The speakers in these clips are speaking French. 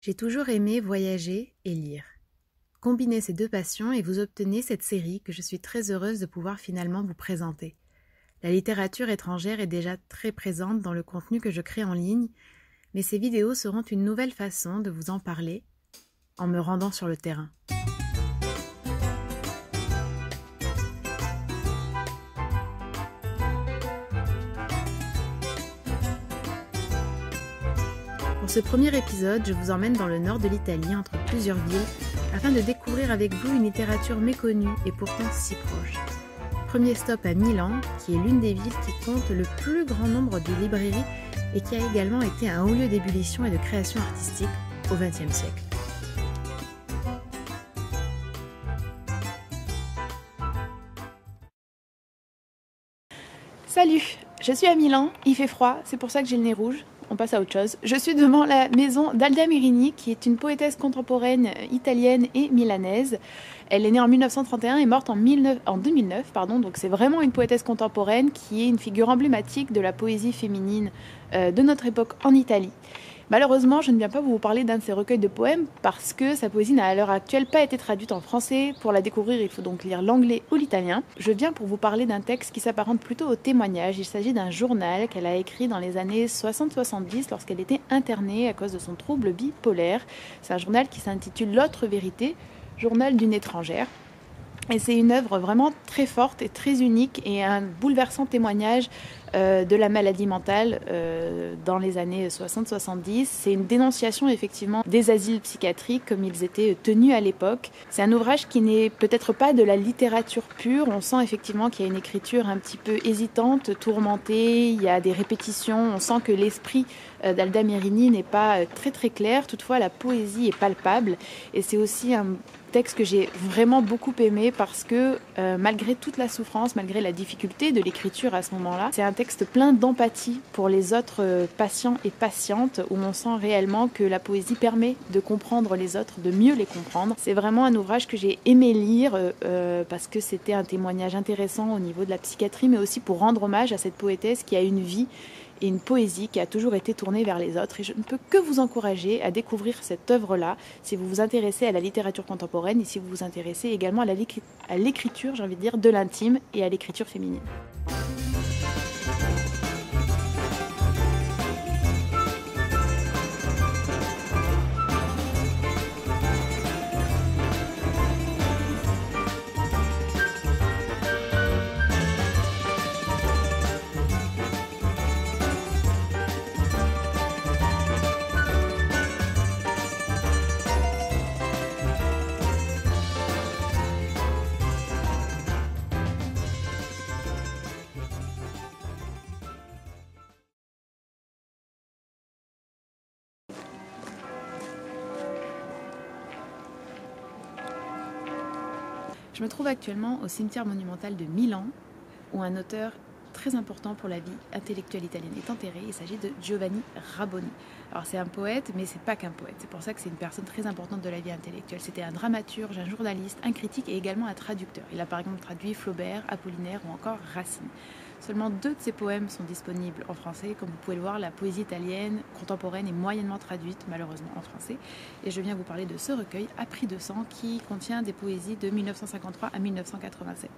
J'ai toujours aimé voyager et lire. Combinez ces deux passions et vous obtenez cette série que je suis très heureuse de pouvoir finalement vous présenter. La littérature étrangère est déjà très présente dans le contenu que je crée en ligne, mais ces vidéos seront une nouvelle façon de vous en parler en me rendant sur le terrain. Pour ce premier épisode, je vous emmène dans le nord de l'Italie, entre plusieurs villes, afin de découvrir avec vous une littérature méconnue et pourtant si proche. Premier stop à Milan, qui est l'une des villes qui compte le plus grand nombre de librairies et qui a également été un haut lieu d'ébullition et de création artistique au XXe siècle. Salut, je suis à Milan, il fait froid, c'est pour ça que j'ai le nez rouge. On passe à autre chose. Je suis devant la maison d'Alda Merini, qui est une poétesse contemporaine italienne et milanaise. Elle est née en 1931 et morte en 2009, donc c'est vraiment une poétesse contemporaine qui est une figure emblématique de la poésie féminine de notre époque en Italie. Malheureusement, je ne viens pas vous parler d'un de ses recueils de poèmes parce que sa poésie n'a à l'heure actuelle pas été traduite en français. Pour la découvrir, il faut donc lire l'anglais ou l'italien. Je viens pour vous parler d'un texte qui s'apparente plutôt au témoignage. Il s'agit d'un journal qu'elle a écrit dans les années 60-70 lorsqu'elle était internée à cause de son trouble bipolaire. C'est un journal qui s'intitule L'autre vérité, journal d'une étrangère. Et c'est une œuvre vraiment très forte et très unique et un bouleversant témoignage de la maladie mentale dans les années 60-70. C'est une dénonciation effectivement des asiles psychiatriques comme ils étaient tenus à l'époque. C'est un ouvrage qui n'est peut-être pas de la littérature pure. On sent effectivement qu'il y a une écriture un petit peu hésitante, tourmentée, il y a des répétitions. On sent que l'esprit d'Alda Merini n'est pas très très clair. Toutefois, la poésie est palpable et c'est aussi un texte que j'ai vraiment beaucoup aimé parce que malgré toute la souffrance, malgré la difficulté de l'écriture à ce moment-là, c'est un texte plein d'empathie pour les autres patients et patientes où on sent réellement que la poésie permet de comprendre les autres, de mieux les comprendre. C'est vraiment un ouvrage que j'ai aimé lire parce que c'était un témoignage intéressant au niveau de la psychiatrie, mais aussi pour rendre hommage à cette poétesse qui a une vie et une poésie qui a toujours été tournée vers les autres. Et je ne peux que vous encourager à découvrir cette œuvre-là si vous vous intéressez à la littérature contemporaine et si vous vous intéressez également à l'écriture, j'ai envie de dire, de l'intime et à l'écriture féminine. Je me trouve actuellement au cimetière monumental de Milan, où un auteur très important pour la vie intellectuelle italienne est enterré. Il s'agit de Giovanni Rabboni. Alors c'est un poète, mais c'est pas qu'un poète. C'est pour ça que c'est une personne très importante de la vie intellectuelle. C'était un dramaturge, un journaliste, un critique et également un traducteur. Il a par exemple traduit Flaubert, Apollinaire ou encore Racine. Seulement 2 de ses poèmes sont disponibles en français. Comme vous pouvez le voir, la poésie italienne contemporaine est moyennement traduite, malheureusement, en français. Et je viens vous parler de ce recueil, A prix de sang, qui contient des poésies de 1953 à 1987.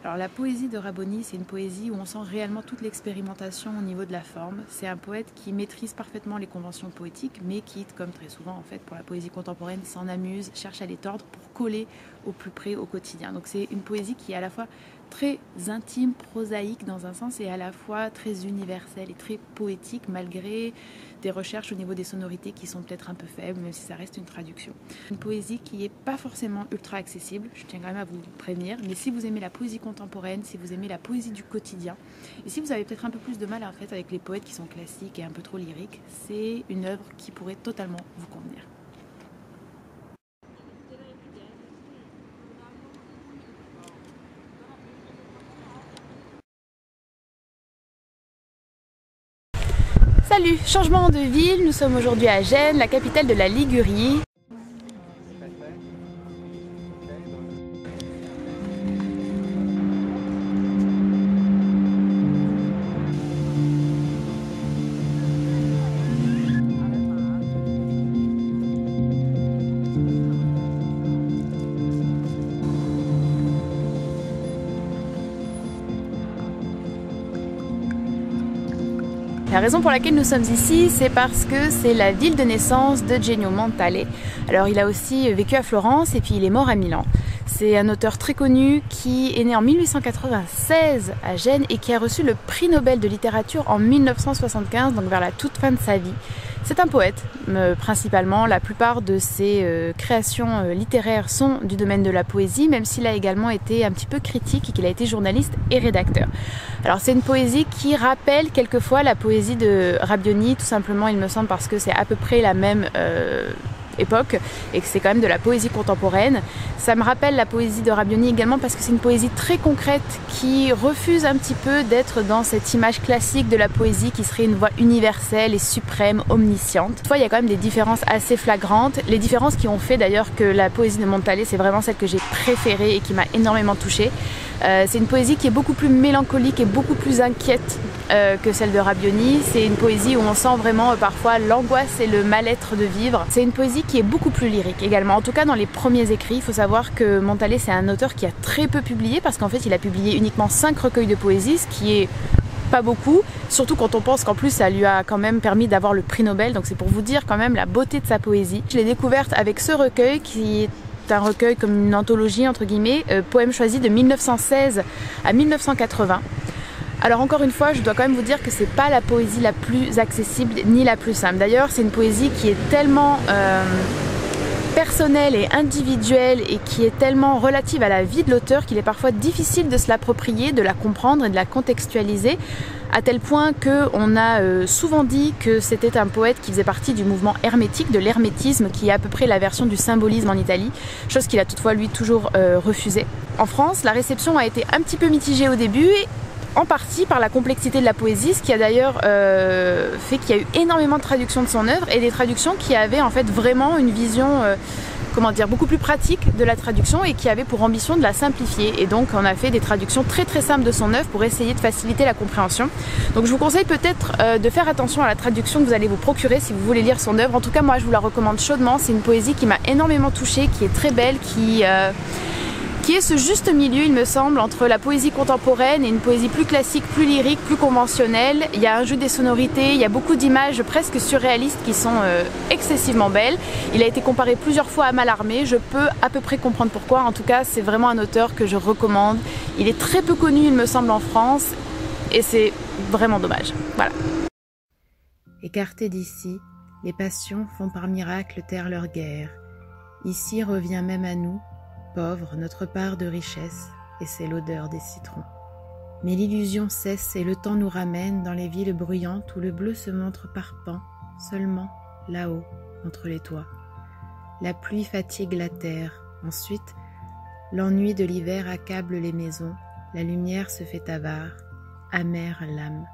Alors la poésie de Rabboni, c'est une poésie où on sent réellement toute l'expérimentation au niveau de la forme. C'est un poète qui maîtrise parfaitement les conventions poétiques, mais qui, comme très souvent en fait pour la poésie contemporaine, s'en amuse, cherche à les tordre pour coller au plus près au quotidien. Donc c'est une poésie qui est à la fois très intime, prosaïque dans un sens, et à la fois très universelle et très poétique, malgré des recherches au niveau des sonorités qui sont peut-être un peu faibles, même si ça reste une traduction. Une poésie qui n'est pas forcément ultra accessible, je tiens quand même à vous prévenir, mais si vous aimez la poésie contemporaine, si vous aimez la poésie du quotidien, et si vous avez peut-être un peu plus de mal en fait avec les poètes qui sont classiques et un peu trop lyriques, c'est une œuvre qui pourrait totalement vous convenir. Salut, changement de ville, nous sommes aujourd'hui à Gênes, la capitale de la Ligurie. La raison pour laquelle nous sommes ici, c'est parce que c'est la ville de naissance de Genio Montale. Alors il a aussi vécu à Florence et puis il est mort à Milan. C'est un auteur très connu qui est né en 1896 à Gênes et qui a reçu le prix Nobel de littérature en 1975, donc vers la toute fin de sa vie. C'est un poète, principalement. La plupart de ses créations littéraires sont du domaine de la poésie, même s'il a également été un petit peu critique et qu'il a été journaliste et rédacteur. Alors c'est une poésie qui rappelle quelquefois la poésie de Rabioni, tout simplement il me semble parce que c'est à peu près la même époque et que c'est quand même de la poésie contemporaine. Ça me rappelle la poésie de Rabioni également parce que c'est une poésie très concrète qui refuse un petit peu d'être dans cette image classique de la poésie qui serait une voix universelle et suprême, omnisciente. Toutefois, il y a quand même des différences assez flagrantes, les différences qui ont fait d'ailleurs que la poésie de Montale, c'est vraiment celle que j'ai préférée et qui m'a énormément touchée. C'est une poésie qui est beaucoup plus mélancolique et beaucoup plus inquiète que celle de Rabioni. C'est une poésie où on sent vraiment parfois l'angoisse et le mal-être de vivre. C'est une poésie qui est beaucoup plus lyrique également. En tout cas dans les premiers écrits, il faut savoir que Montale c'est un auteur qui a très peu publié parce qu'en fait il a publié uniquement 5 recueils de poésie, ce qui est pas beaucoup, surtout quand on pense qu'en plus ça lui a quand même permis d'avoir le prix Nobel, donc c'est pour vous dire quand même la beauté de sa poésie. Je l'ai découverte avec ce recueil qui est un recueil comme une anthologie entre guillemets, poèmes choisis de 1916 à 1980. Alors encore une fois, je dois quand même vous dire que c'est pas la poésie la plus accessible ni la plus simple. D'ailleurs, c'est une poésie qui est tellement personnelle et individuelle et qui est tellement relative à la vie de l'auteur qu'il est parfois difficile de se l'approprier, de la comprendre et de la contextualiser, à tel point qu'on a souvent dit que c'était un poète qui faisait partie du mouvement hermétique, de l'hermétisme, qui est à peu près la version du symbolisme en Italie, chose qu'il a toutefois lui toujours refusé. En France, la réception a été un petit peu mitigée au début, en partie par la complexité de la poésie, ce qui a d'ailleurs fait qu'il y a eu énormément de traductions de son œuvre et des traductions qui avaient en fait vraiment une vision comment dire, beaucoup plus pratique de la traduction et qui avaient pour ambition de la simplifier. Et donc on a fait des traductions très très simples de son œuvre pour essayer de faciliter la compréhension. Donc je vous conseille peut-être de faire attention à la traduction que vous allez vous procurer si vous voulez lire son œuvre. En tout cas moi je vous la recommande chaudement, c'est une poésie qui m'a énormément touchée, qui est très belle, qui est ce juste milieu, il me semble, entre la poésie contemporaine et une poésie plus classique, plus lyrique, plus conventionnelle. Il y a un jeu des sonorités, il y a beaucoup d'images presque surréalistes qui sont excessivement belles. Il a été comparé plusieurs fois à Mallarmé, je peux à peu près comprendre pourquoi. En tout cas, c'est vraiment un auteur que je recommande. Il est très peu connu, il me semble, en France, et c'est vraiment dommage. Voilà. Écartés d'ici, les passions font par miracle taire leur guerre. Ici revient même à nous, pauvre, notre part de richesse, et c'est l'odeur des citrons. Mais l'illusion cesse et le temps nous ramène dans les villes bruyantes où le bleu se montre par pans, seulement là-haut, entre les toits. La pluie fatigue la terre, ensuite, l'ennui de l'hiver accable les maisons, la lumière se fait avare, amère l'âme.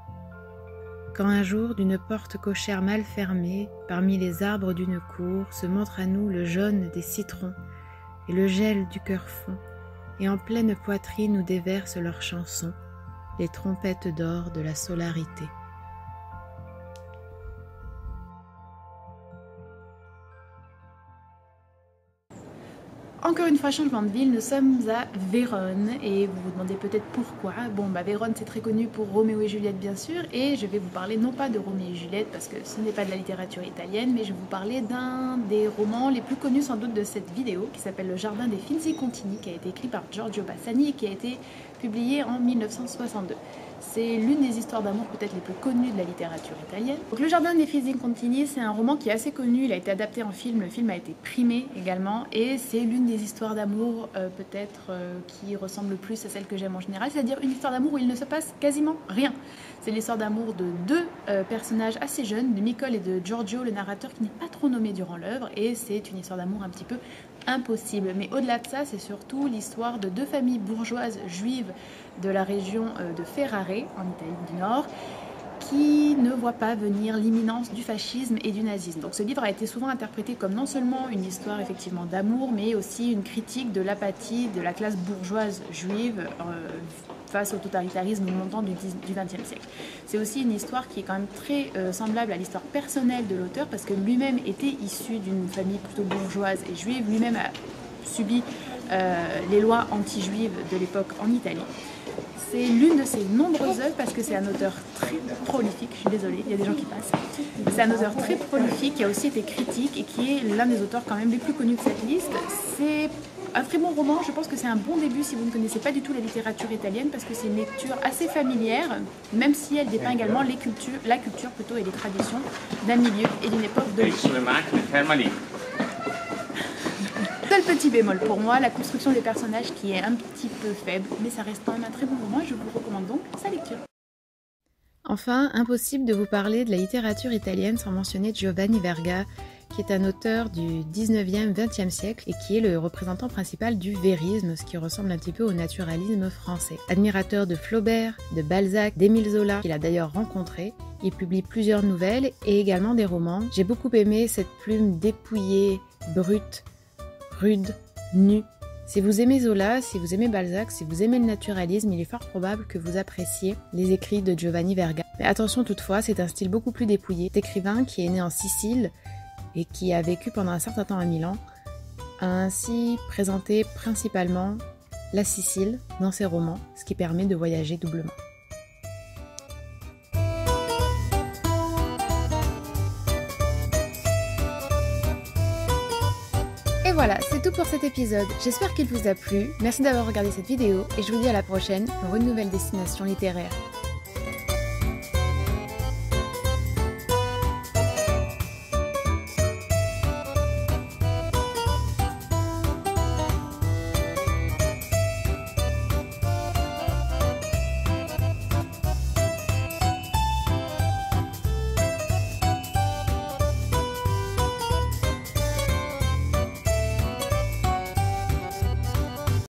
Quand un jour, d'une porte cochère mal fermée, parmi les arbres d'une cour, se montre à nous le jaune des citrons, et le gel du cœur fond, et en pleine poitrine nous déversent leurs chansons, les trompettes d'or de la solarité. Encore une fois, changement de ville, nous sommes à Vérone et vous vous demandez peut-être pourquoi. Bon, Vérone c'est très connu pour Roméo et Juliette bien sûr, et je vais vous parler non pas de Roméo et Juliette parce que ce n'est pas de la littérature italienne, mais je vais vous parler d'un des romans les plus connus sans doute de cette vidéo qui s'appelle Le Jardin des Finzi Contini, qui a été écrit par Giorgio Bassani et qui a été publié en 1962. C'est l'une des histoires d'amour peut-être les plus connues de la littérature italienne. Donc, Le Jardin des Finzi Contini, c'est un roman qui est assez connu, il a été adapté en film, le film a été primé également, et c'est l'une des histoires d'amour peut-être qui ressemble le plus à celle que j'aime en général, c'est-à-dire une histoire d'amour où il ne se passe quasiment rien. C'est l'histoire d'amour de deux personnages assez jeunes, de Nicole et de Giorgio, le narrateur qui n'est pas trop nommé durant l'œuvre, et c'est une histoire d'amour un petit peu impossible. Mais au-delà de ça, c'est surtout l'histoire de deux familles bourgeoises juives de la région de Ferrare, en Italie du Nord, qui ne voit pas venir l'imminence du fascisme et du nazisme. Donc ce livre a été souvent interprété comme non seulement une histoire effectivement d'amour, mais aussi une critique de l'apathie de la classe bourgeoise juive face au totalitarisme montant du XXe siècle. C'est aussi une histoire qui est quand même très semblable à l'histoire personnelle de l'auteur, parce que lui-même était issu d'une famille plutôt bourgeoise et juive, lui-même a subi les lois anti-juives de l'époque en Italie. C'est l'une de ses nombreuses œuvres parce que c'est un auteur très prolifique, je suis désolée, il y a des gens qui passent. C'est un auteur très prolifique qui a aussi été critique et qui est l'un des auteurs quand même les plus connus de cette liste. C'est un très bon roman, je pense que c'est un bon début si vous ne connaissez pas du tout la littérature italienne parce que c'est une lecture assez familière, même si elle dépeint également la culture plutôt et les traditions d'un milieu et d'une époque de l'histoire. Seul petit bémol pour moi, la construction des personnages qui est un petit peu faible, mais ça reste quand même un très bon roman et je vous recommande donc sa lecture. Enfin, impossible de vous parler de la littérature italienne sans mentionner Giovanni Verga, qui est un auteur du 19e, 20e siècle et qui est le représentant principal du vérisme, ce qui ressemble un petit peu au naturalisme français. Admirateur de Flaubert, de Balzac, d'Émile Zola, qu'il a d'ailleurs rencontré, il publie plusieurs nouvelles et également des romans. J'ai beaucoup aimé cette plume dépouillée, brute, rude, nue. Si vous aimez Zola, si vous aimez Balzac, si vous aimez le naturalisme, il est fort probable que vous appréciez les écrits de Giovanni Verga. Mais attention toutefois, c'est un style beaucoup plus dépouillé. Cet écrivain qui est né en Sicile et qui a vécu pendant un certain temps à Milan, a ainsi présenté principalement la Sicile dans ses romans, ce qui permet de voyager doublement. Et voilà, c'est tout pour cet épisode. J'espère qu'il vous a plu. Merci d'avoir regardé cette vidéo et je vous dis à la prochaine pour une nouvelle destination littéraire.